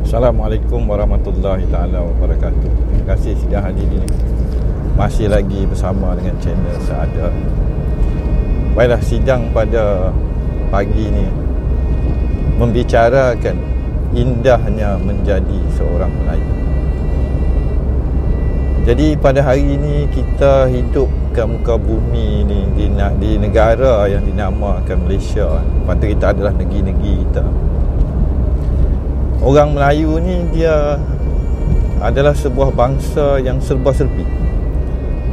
Assalamualaikum warahmatullahi ta'ala wabarakatuh. Terima kasih sudah hadir ini. Masih lagi bersama dengan channel Seadah. Baiklah, sidang pada pagi ini membicarakan indahnya menjadi seorang Melayu. Jadi pada hari ini kita hidup ke muka bumi ni di negara yang dinamakan Malaysia. Patut kita adalah negeri-negeri kita. Orang Melayu ni dia adalah sebuah bangsa yang serba-serbi.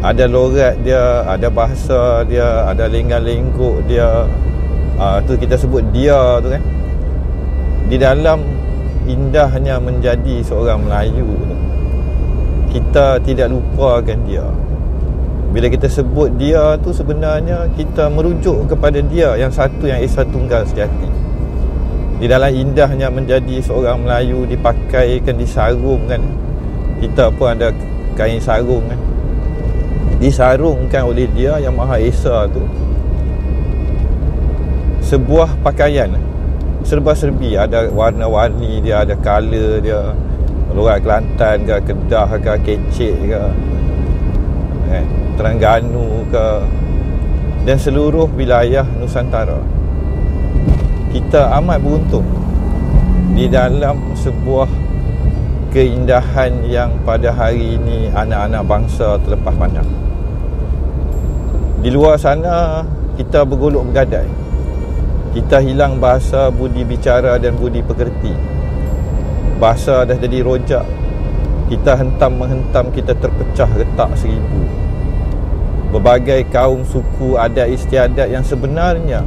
Ada logat dia, ada bahasa dia, ada lenggak-lenggok dia. Tu kita sebut dia tu kan. Di dalam indahnya menjadi seorang Melayu tu, kita tidak lupakan dia. Bila kita sebut dia tu sebenarnya kita merujuk kepada dia yang satu, yang Esa Tunggal sejati. Di dalam indahnya menjadi seorang Melayu, dipakaikan, disarungkan. Kita pun ada kain sarung kan, disarungkan oleh dia yang Maha Esa tu. Sebuah pakaian serba-serbi, ada warna-warni dia, ada color dia, logat Kelantan ke, Kedah ke, Kecek ke, Terengganu ke, dan seluruh wilayah Nusantara. Kita amat beruntung di dalam sebuah keindahan yang pada hari ini anak-anak bangsa terlepas pandang. Di luar sana kita bergolok bergadai. Kita hilang bahasa, budi bicara dan budi pekerti. Bahasa dah jadi rojak. Kita hentam-menghentam, kita terpecah retak seribu. Berbagai kaum, suku, adat istiadat yang sebenarnya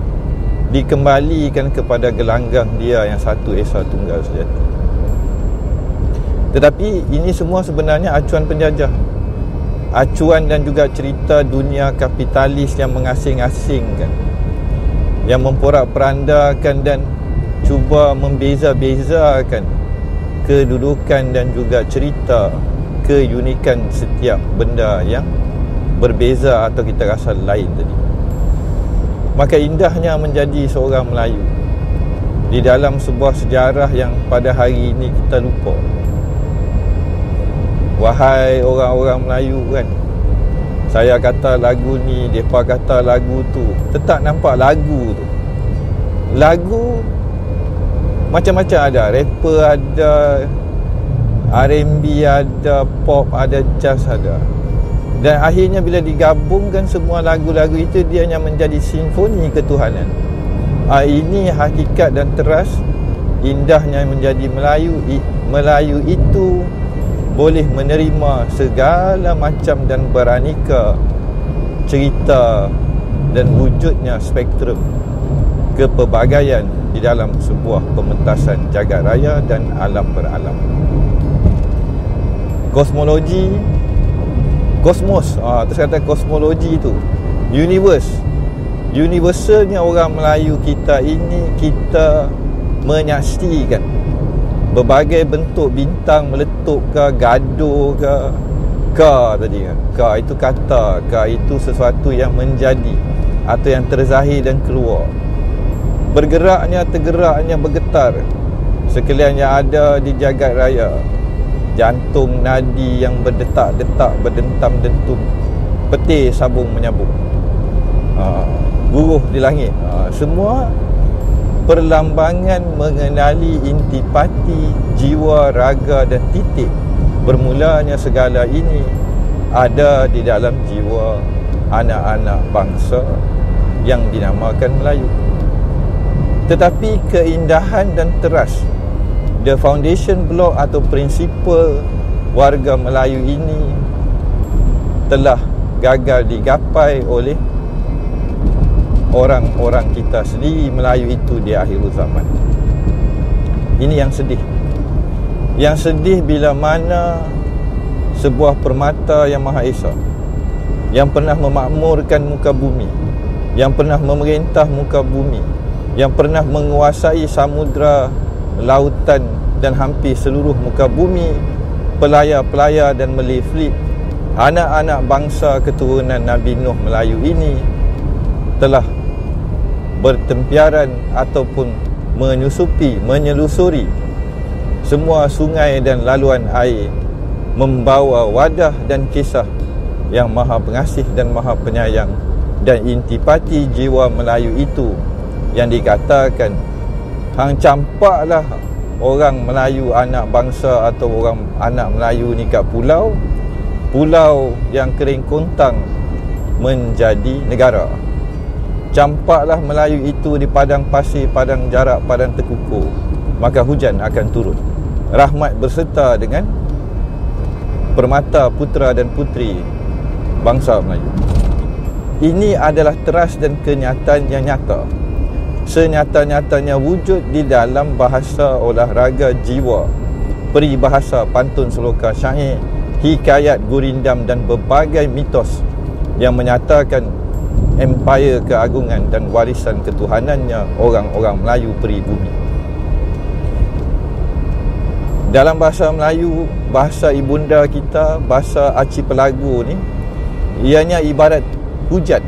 dikembalikan kepada gelanggang dia yang satu, Esa Tunggal sejati. Tetapi ini semua sebenarnya acuan penjajah, acuan dan juga cerita dunia kapitalis yang mengasing-asingkan, yang memporak-perandakan dan cuba membeza-bezakan kedudukan dan juga cerita keunikan setiap benda yang berbeza atau kita rasa lain tadi. Maka indahnya menjadi seorang Melayu di dalam sebuah sejarah yang pada hari ini kita lupa. Wahai orang-orang Melayu kan, saya kata lagu ni, mereka kata lagu tu, tetap nampak lagu tu. Lagu macam-macam ada, rapper ada, R&B ada, pop ada, jazz ada. Dan akhirnya bila digabungkan semua lagu-lagu itu, dia hanya menjadi simfoni ketuhanan. Ini hakikat dan teras indahnya menjadi Melayu. Melayu itu boleh menerima segala macam dan beraneka cerita dan wujudnya spektrum kepelbagaian di dalam sebuah pementasan jagat raya dan alam beralam. Kosmologi, kosmos, terus kata kosmologi tu, universalnya orang Melayu kita ini, kita menyaksikan berbagai bentuk bintang meletup ke, gaduh ke, tadi kan, itu kata, itu sesuatu yang menjadi atau yang terzahir dan keluar, bergeraknya, tergeraknya, bergetar sekalian yang ada di jagat raya. Jantung nadi yang berdetak-detak, berdentam-dentum, petir sabung menyambung, guruh di langit, semua perlambangan mengenali intipati jiwa, raga dan titik bermulanya segala ini ada di dalam jiwa anak-anak bangsa yang dinamakan Melayu. Tetapi keindahan dan teras, the foundation block atau prinsipal warga Melayu ini telah gagal digapai oleh orang-orang kita sendiri Melayu itu di akhir zaman. Ini yang sedih. Yang sedih bila mana sebuah permata yang Maha Esa, yang pernah memakmurkan muka bumi, yang pernah memerintah muka bumi, yang pernah menguasai samudra, lautan dan hampir seluruh muka bumi, pelayar-pelayar dan meliflit anak-anak bangsa keturunan Nabi Nuh Melayu ini telah bertempiaran ataupun menyusuri semua sungai dan laluan air membawa wadah dan kisah yang maha pengasih dan maha penyayang. Dan intipati jiwa Melayu itu yang dikatakan, hang campaklah orang Melayu anak bangsa atau orang anak Melayu ni kat pulau yang kering kontang menjadi negara. Campaklah Melayu itu di padang pasir, padang jarak, padang terkukur, maka hujan akan turun. Rahmat berserta dengan permata putera dan puteri bangsa Melayu. Ini adalah teras dan kenyataan yang nyata, senyata-nyatanya wujud di dalam bahasa olahraga jiwa, peribahasa, pantun, seloka, syair, hikayat, gurindam dan berbagai mitos yang menyatakan empire keagungan dan warisan ketuhanannya orang-orang Melayu peribumi. Dalam bahasa Melayu, bahasa ibunda kita, bahasa archipelago ni, ianya ibarat hujan.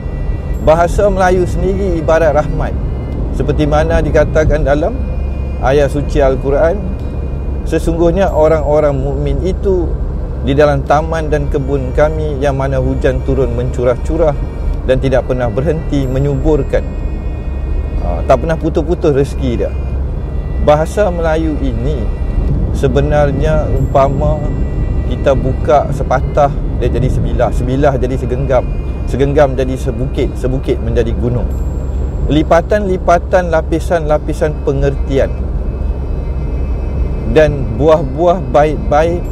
Bahasa Melayu sendiri ibarat rahmat. Seperti mana dikatakan dalam ayat suci Al-Quran, sesungguhnya orang-orang mukmin itu di dalam taman dan kebun kami yang mana hujan turun mencurah-curah dan tidak pernah berhenti menyuburkan. Tak pernah putus-putus rezeki dia. Bahasa Melayu ini sebenarnya umpama kita buka sepatah, dia jadi sebilah, sebilah jadi segenggam, segenggam jadi sebukit, sebukit menjadi gunung. Lipatan-lipatan, lapisan-lapisan pengertian dan buah-buah bait-bait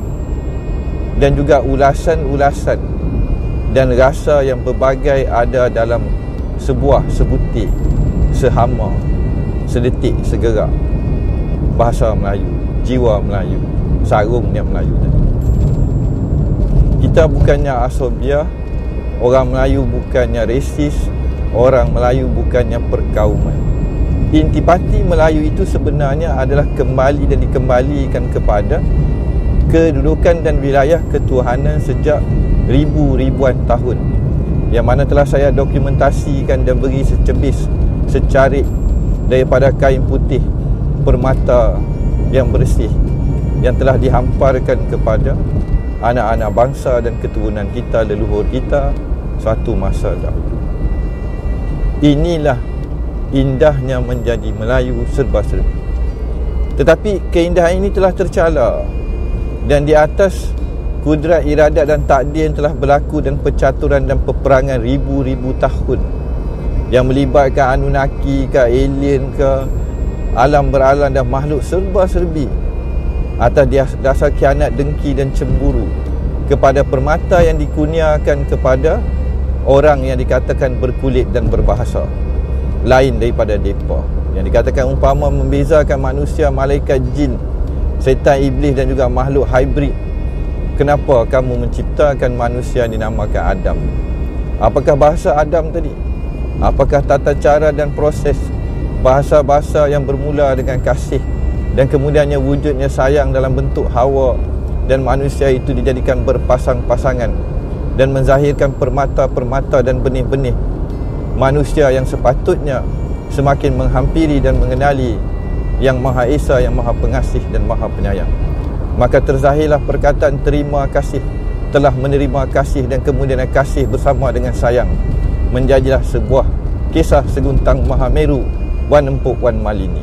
dan juga ulasan-ulasan dan rasa yang berbagai ada dalam sebuah sebutir, sehama, sedetik, segerak bahasa Melayu, jiwa Melayu, sarungnya Melayu tadi. Kita bukannya asobiah, orang Melayu bukannya resis, orang Melayu bukannya perkauman. Intipati Melayu itu sebenarnya adalah kembali dan dikembalikan kepada kedudukan dan wilayah ketuhanan sejak ribu-ribuan tahun, yang mana telah saya dokumentasikan dan beri secebis, secarik daripada kain putih permata yang bersih yang telah dihamparkan kepada anak-anak bangsa dan keturunan kita, leluhur kita suatu masa dahulu. Inilah indahnya menjadi Melayu serba-serbi. Tetapi keindahan ini telah tercela, dan di atas kudrat, iradat dan takdir yang telah berlaku dan percaturan dan peperangan ribu-ribu tahun yang melibatkan Anunnaki ke, alien ke, alam beralam dan makhluk serba-serbi, atas dasar khianat, dengki dan cemburu kepada permata yang dikurniakan kepada orang yang dikatakan berkulit dan berbahasa lain daripada mereka, yang dikatakan umpama membezakan manusia, malaikat, jin, setan, iblis dan juga makhluk hybrid. Kenapa kamu menciptakan manusia dinamakan Adam? Apakah bahasa Adam tadi? Apakah tata cara dan proses bahasa-bahasa yang bermula dengan kasih dan kemudiannya wujudnya sayang dalam bentuk Hawa, dan manusia itu dijadikan berpasang-pasangan dan menzahirkan permata-permata dan benih-benih manusia yang sepatutnya semakin menghampiri dan mengenali Yang Maha Esa, Yang Maha Pengasih dan Maha Penyayang. Maka terzahirlah perkataan terima kasih, telah menerima kasih dan kemudian kasih bersama dengan sayang, menjadilah sebuah kisah seguntang Mahameru, Wan Empuk Wan Malini.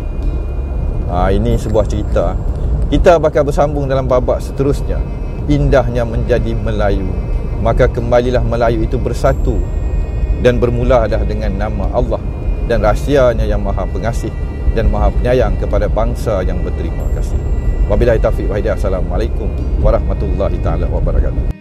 Ini sebuah cerita. Kita bakal bersambung dalam babak seterusnya, indahnya menjadi Melayu. Maka kembalilah Melayu itu bersatu dan bermulalah dengan nama Allah dan rahsianya yang Maha Pengasih dan Maha Penyayang kepada bangsa yang berterima kasih. Wabillahi taufiq wa hidayah. Assalamualaikum warahmatullahi taala wabarakatuh.